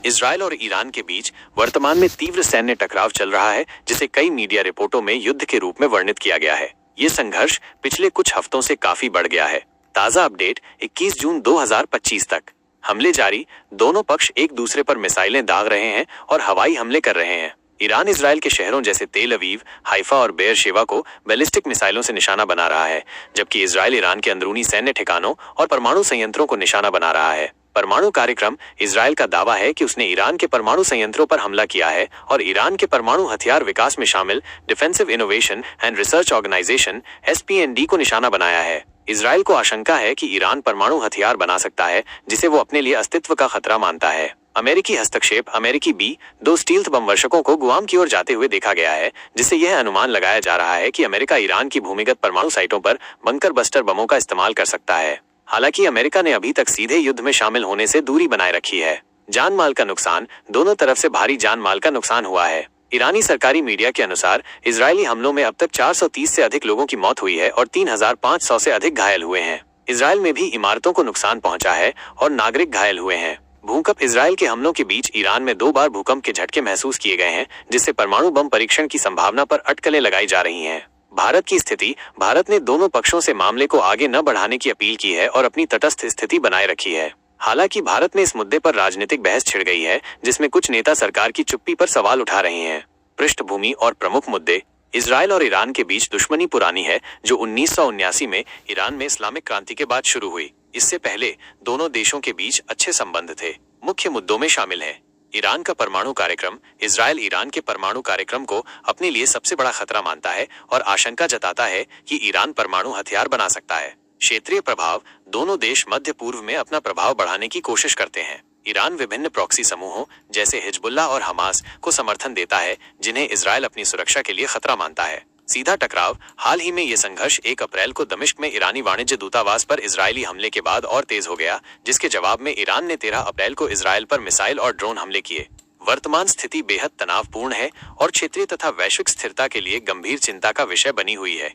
Israel और Iran के बीच वर्तमान में तीव्र सैन्य टकराव चल रहा है, जिसे कई मीडिया रिपोर्टों में युद्ध के रूप में वर्णित किया गया है। ये संघर्ष पिछले कुछ हफ्तों से काफी बढ़ गया है। ताजा अपडेट 21 जून 2025 तक। हमले जारी, दोनों पक्ष एक दूसरे पर मिसाइलें दाग रहे हैं और हवाई हमले कर रहे हैं। ईरान इजरायल के शहरों जैसे तेल अवीव, हाइफा और बेयर शेवा को बैलिस्टिक मिसाइलों से निशाना बना रहा है, जबकि इजरायल ईरान के अंदरूनी सैन्य ठिकानों और परमाणु संयंत्रों को निशाना बना रहा है। परमाणु कार्यक्रम इजरायल का दावा है कि उसने ईरान के परमाणु संयंत्रों पर हमला किया है और ईरान के परमाणु हथियार विकास में शामिल defensive innovation and research organization (SPND) को निशाना बनाया है। इजरायल को आशंका है कि ईरान परमाणु हथियार बना सकता है, जिसे वो अपने लिए अस्तित्व का खतरा मानता है। अमेरिकी हस्तक्षेप। अमेरिकी B-2 स्टील्थ बम वर्षकों को गुआम की ओर जाते हुए देखा गया है, जिससे यह अनुमान लगाया जा रहा है कि अमेरिका ईरान की भूमिगत परमाणु साइटों पर बंकर बस्टर बमों का इस्तेमाल कर सकता है। हालांकि अमेरिका ने अभी तक सीधे युद्ध में शामिल होने से दूरी बनाए रखी है। जान माल का नुकसान। दोनों तरफ से भारी जान माल का नुकसान हुआ है। ईरानी सरकारी मीडिया के अनुसार इजरायली हमलों में अब तक 430 से अधिक लोगों की मौत हुई है और 3500 से अधिक घायल हुए हैं। इजरायल में भी इमारतों को नुकसान पहुंचा है और नागरिक घायल हुए हैं। भूकंप। इजरायल के हमलों के बीच ईरान में 2 बार भूकंप के झटके महसूस किए गए हैं, जिससे परमाणु बम परीक्षण की संभावना पर अटकलें लगाई जा रही हैं। भारत की स्थिति। भारत ने दोनों पक्षों से मामले को आगे न बढ़ाने की अपील की है और अपनी तटस्थ स्थिति बनाए रखी है। हालांकि भारत में इस मुद्दे पर राजनीतिक बहस छिड़ गई है, जिसमें कुछ नेता सरकार की चुप्पी पर सवाल उठा रहे हैं। पृष्ठभूमि और प्रमुख मुद्दे। इजरायल और ईरान के बीच दुश्मनी पुरानी है, जो 1979 में ईरान में इस्लामिक क्रांति के बाद शुरू हुई। इससे पहले दोनों देशों के बीच अच्छे संबंध थे। मुख्य मुद्दों में शामिल हैं ईरान का परमाणु कार्यक्रम। इजरायल ईरान के परमाणु कार्यक्रम को अपने लिए सबसे बड़ा खतरा मानता है और आशंका जताता है कि ईरान परमाणु हथियार बना सकता है। क्षेत्रीय प्रभाव। दोनों देश मध्य पूर्व में अपना प्रभाव बढ़ाने की कोशिश करते हैं। ईरान विभिन्न प्रॉक्सी समूहों जैसे हिजबुल्लाह और हमास को समर्थन देता है, जिन्हें इजरायल अपनी सुरक्षा के लिए खतरा मानता है। सीधा टकराव। हाल ही में ये संघर्ष 1 अप्रैल को दमिश्क में ईरानी वाणिज्य दूतावास पर इजरायली हमले के बाद और तेज हो गया, जिसके जवाब में ईरान ने 13 अप्रैल को इजरायल पर मिसाइल और ड्रोन हमले किए। वर्तमान स्थिति बेहद तनावपूर्ण है और क्षेत्रीय तथा वैश्विक स्थिरता के लिए गंभीर चिंता का विषय बनी हुई है।